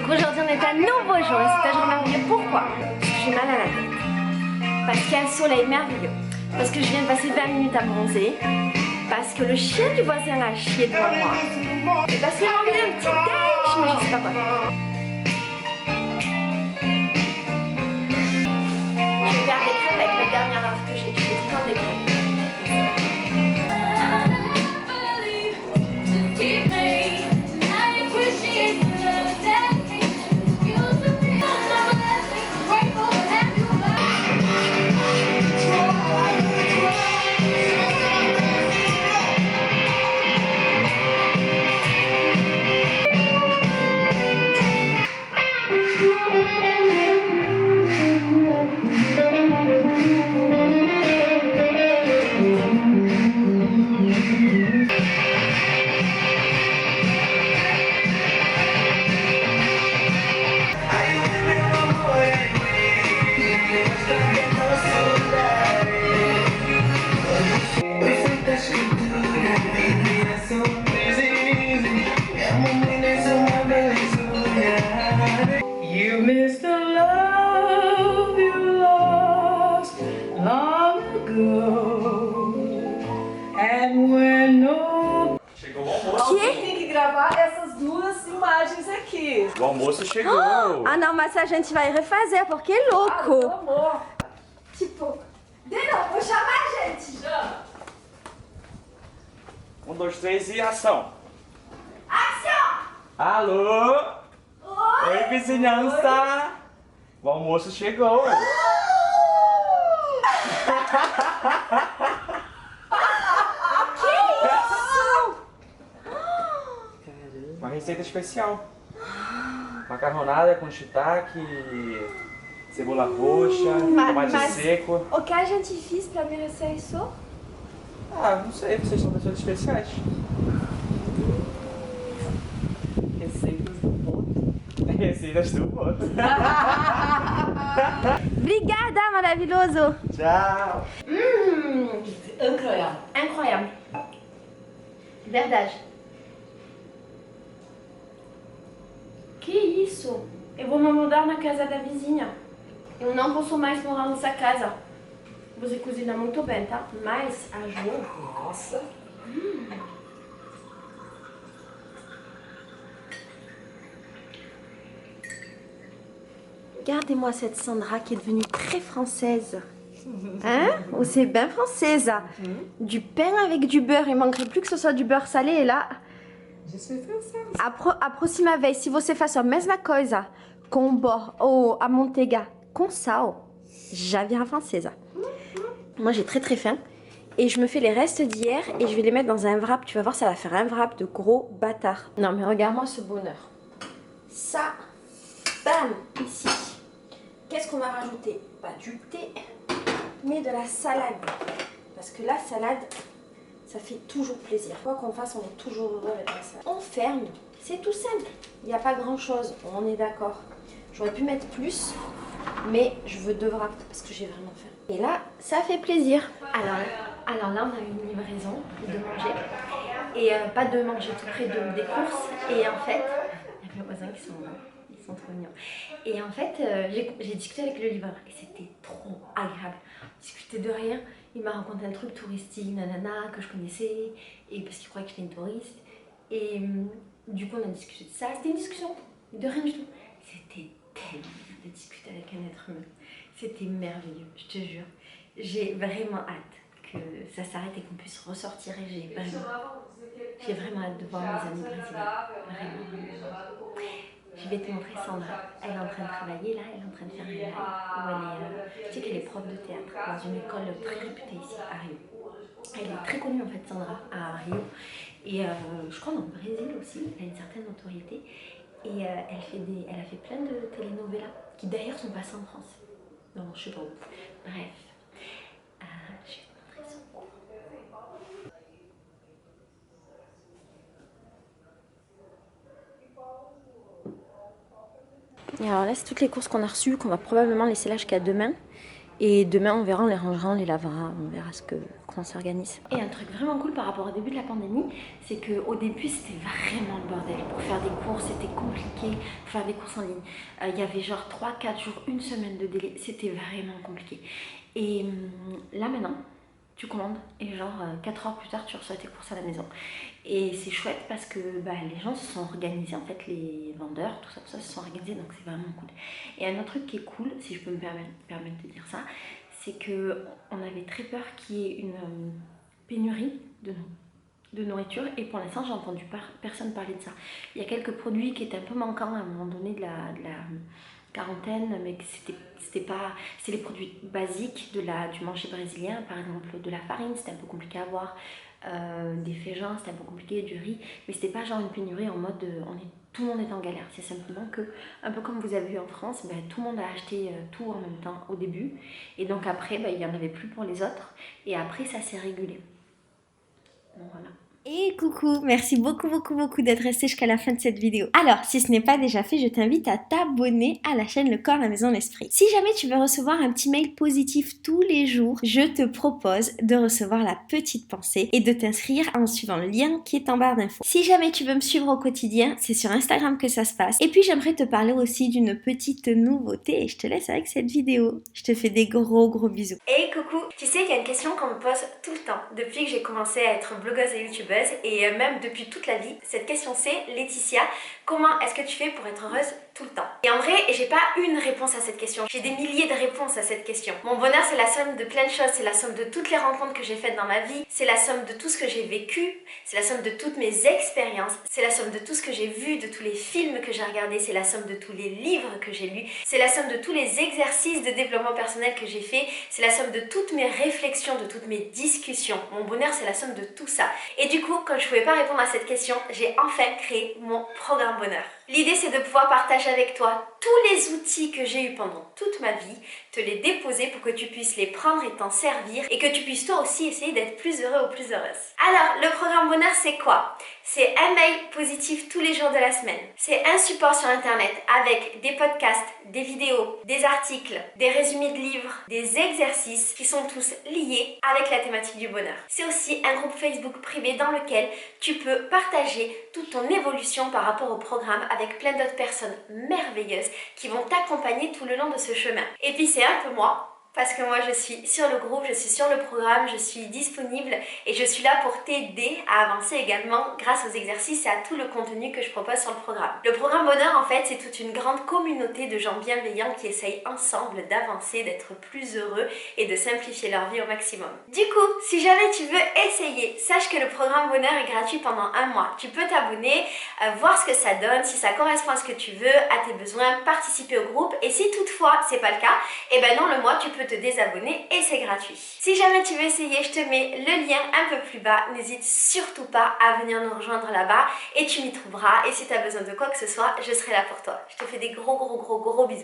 aujourd'hui on est un nouveau jour et c'est un jour merveilleux. Pourquoi? Parce que j'ai mal à la tête. Parce qu'il y a un soleil merveilleux. Parce que je viens de passer 20 minutes à bronzer. Parce que le chien du voisin a chié devant moi. Et parce qu'il a envie d'un petit déj, mais je sais pas quoi. Je vais faire des crêpes avec la dernière offre que j'ai. Je fais plein des crêpes. You missed the love you lost long ago. And when no... Chegou o almoço. Alguém tem que gravar essas duas imagens aqui. O almoço chegou. Ah não, mas a gente vai refazer porque é Pelo louco. amor. Tipo, de novo, vou chamar a gente. Chama. 1, 2, 3 e ação. Ação! Alô? Oi, vizinhança. O almoço chegou. Uma receita especial. Macarronada com shiitake, cebola roxa, tomate seco. O que a gente fez pra merecer isso? Ah, não sei, vocês são pessoas especiais. Receitas do ponto. Receitas do ponto. Obrigada, maravilhoso! Tchau! Incroyable. Incroyable. Verdade. Que isso? Eu vou me mudar na casa da vizinha. Eu não posso mais morar nessa casa. Você cozinha muito bem, tá? Mas a Jo... Nossa. Regardez-moi cette Sandra qui est devenue très française. Hein? Ou c'est bien française. Du pain avec du beurre. Il manquerait plus que ce soit du beurre salé. Et là, Je suis française. a próxima vez, se você faz a mesma coisa com a manteiga com sal, já vira francesa. Moi, j'ai très très faim. Et je me fais les restes d'hier et je vais les mettre dans un wrap. Tu vas voir, ça va faire un wrap de gros bâtard. Non, mais regarde-moi ce bonheur. Ça, bam, ici. Qu'est-ce qu'on va rajouter? Pas du thé, mais de la salade. Parce que la salade, ça fait toujours plaisir. Quoi qu'on fasse, on est toujours heureux avec la salade. On ferme, c'est tout simple. Il n'y a pas grand-chose, on est d'accord. J'aurais pu mettre plus, mais je veux 2 wraps parce que j'ai vraiment faim. Et là, ça fait plaisir. Alors là, on a eu une livraison de manger. Et pas de manger tout près des courses. Et en fait, il y a mes voisins qui sont trop mignons. Et en fait, j'ai discuté avec le livreur et c'était trop agréable. On discutait de rien. Il m'a raconté un truc touristique, nanana, que je connaissais. Et parce qu'il croyait que j'étais une touriste. Et du coup, on a discuté de ça. C'était une discussion de rien du tout. C'était tellement bien de discuter avec un être humain. C'était merveilleux, je te jure. J'ai vraiment hâte que ça s'arrête et qu'on puisse ressortir. Et j'ai vraiment hâte de voir mes amis brésiliens. Vraiment. Je vais te montrer Sandra. Elle est en train de travailler là, elle est en train de faire un live où tu sais qu'elle est prof de théâtre dans une école très réputée ici à Rio. Elle est très connue en fait, Sandra, à Rio. Et je crois dans le Brésil aussi, elle a une certaine notoriété. Et elle a fait plein de telenovelas qui d'ailleurs sont passées en France. Non, je sais pas où. Bref. Je vais te montrer son cours. Et alors là, c'est toutes les courses qu'on a reçues, qu'on va probablement laisser là jusqu'à demain. Et demain, on verra, on les rangera, on les lavera, on verra comment on s'organise. Et un truc vraiment cool par rapport au début de la pandémie, c'est qu'au début, c'était vraiment le bordel. Pour faire des courses, c'était compliqué. Pour faire des courses en ligne, il y avait genre 3-4 jours, une semaine de délai. C'était vraiment compliqué. Et là, maintenant, tu commandes et genre 4 heures plus tard, tu reçois tes courses à la maison. Et c'est chouette parce que les gens se sont organisés, en fait, les vendeurs, tout ça se sont organisés, donc c'est vraiment cool. Et un autre truc qui est cool, si je peux me permettre de dire ça, c'est qu'on avait très peur qu'il y ait une pénurie de nourriture, et pour l'instant j'ai entendu personne parler de ça. Il y a quelques produits qui étaient un peu manquants à un moment donné de la quarantaine, mais c'était pas, c'est les produits basiques du manger brésilien, par exemple de la farine, c'était un peu compliqué à avoir, des féjins, c'était un peu compliqué, du riz, mais c'était pas genre une pénurie en mode tout le monde est en galère. C'est simplement que, un peu comme vous avez vu en France, tout le monde a acheté tout en même temps au début, et donc après il n'y en avait plus pour les autres, et après ça s'est régulé. Donc voilà. Et coucou, merci beaucoup d'être resté jusqu'à la fin de cette vidéo. Alors, si ce n'est pas déjà fait, je t'invite à t'abonner à la chaîne Le Corps, la Maison, l'Esprit. Si jamais tu veux recevoir un petit mail positif tous les jours, je te propose de recevoir la petite pensée et de t'inscrire en suivant le lien qui est en barre d'infos. Si jamais tu veux me suivre au quotidien, c'est sur Instagram que ça se passe. Et puis j'aimerais te parler aussi d'une petite nouveauté et je te laisse avec cette vidéo. Je te fais des gros bisous. Et coucou, tu sais qu'il y a une question qu'on me pose tout le temps depuis que j'ai commencé à être blogueuse et youtubeuse, et même depuis toute la vie. Cette question c'est: Laetitia, comment est-ce que tu fais pour être heureuse tout le temps? Et en vrai, j'ai pas une réponse à cette question, j'ai des milliers de réponses à cette question. Mon bonheur, c'est la somme de plein de choses, c'est la somme de toutes les rencontres que j'ai faites dans ma vie, c'est la somme de tout ce que j'ai vécu, c'est la somme de toutes mes expériences, c'est la somme de tout ce que j'ai vu, de tous les films que j'ai regardés, c'est la somme de tous les livres que j'ai lus, c'est la somme de tous les exercices de développement personnel que j'ai fait, c'est la somme de toutes mes réflexions, de toutes mes discussions. Mon bonheur, c'est la somme de tout ça. Et du coup, quand je pouvais pas répondre à cette question, j'ai enfin créé mon programme bonheur. L'idée, c'est de pouvoir partager avec toi tous les outils que j'ai eu pendant toute ma vie, te les déposer pour que tu puisses les prendre et t'en servir, et que tu puisses toi aussi essayer d'être plus heureux ou plus heureuse. Alors, le programme bonheur, c'est quoi? C'est un mail positif tous les jours de la semaine. C'est un support sur internet avec des podcasts, des vidéos, des articles, des résumés de livres, des exercices qui sont tous liés avec la thématique du bonheur. C'est aussi un groupe Facebook privé dans lequel tu peux partager toute ton évolution par rapport au programme avec plein d'autres personnes merveilleuses qui vont t'accompagner tout le long de ce chemin. Et puis c'est un peu moi, parce que moi je suis sur le groupe, je suis sur le programme, je suis disponible et je suis là pour t'aider à avancer également grâce aux exercices et à tout le contenu que je propose sur le programme. Le programme bonheur, en fait, c'est toute une grande communauté de gens bienveillants qui essayent ensemble d'avancer, d'être plus heureux et de simplifier leur vie au maximum. Du coup, si jamais tu veux essayer, sache que le programme bonheur est gratuit pendant 1 mois. Tu peux t'abonner, voir ce que ça donne, si ça correspond à ce que tu veux, à tes besoins, participer au groupe, et si toutefois c'est pas le cas, et ben non, le mois tu peux te désabonner et c'est gratuit. Si jamais tu veux essayer, je te mets le lien un peu plus bas. N'hésite surtout pas à venir nous rejoindre là-bas et tu m'y trouveras. Et si tu as besoin de quoi que ce soit, je serai là pour toi. Je te fais des gros bisous.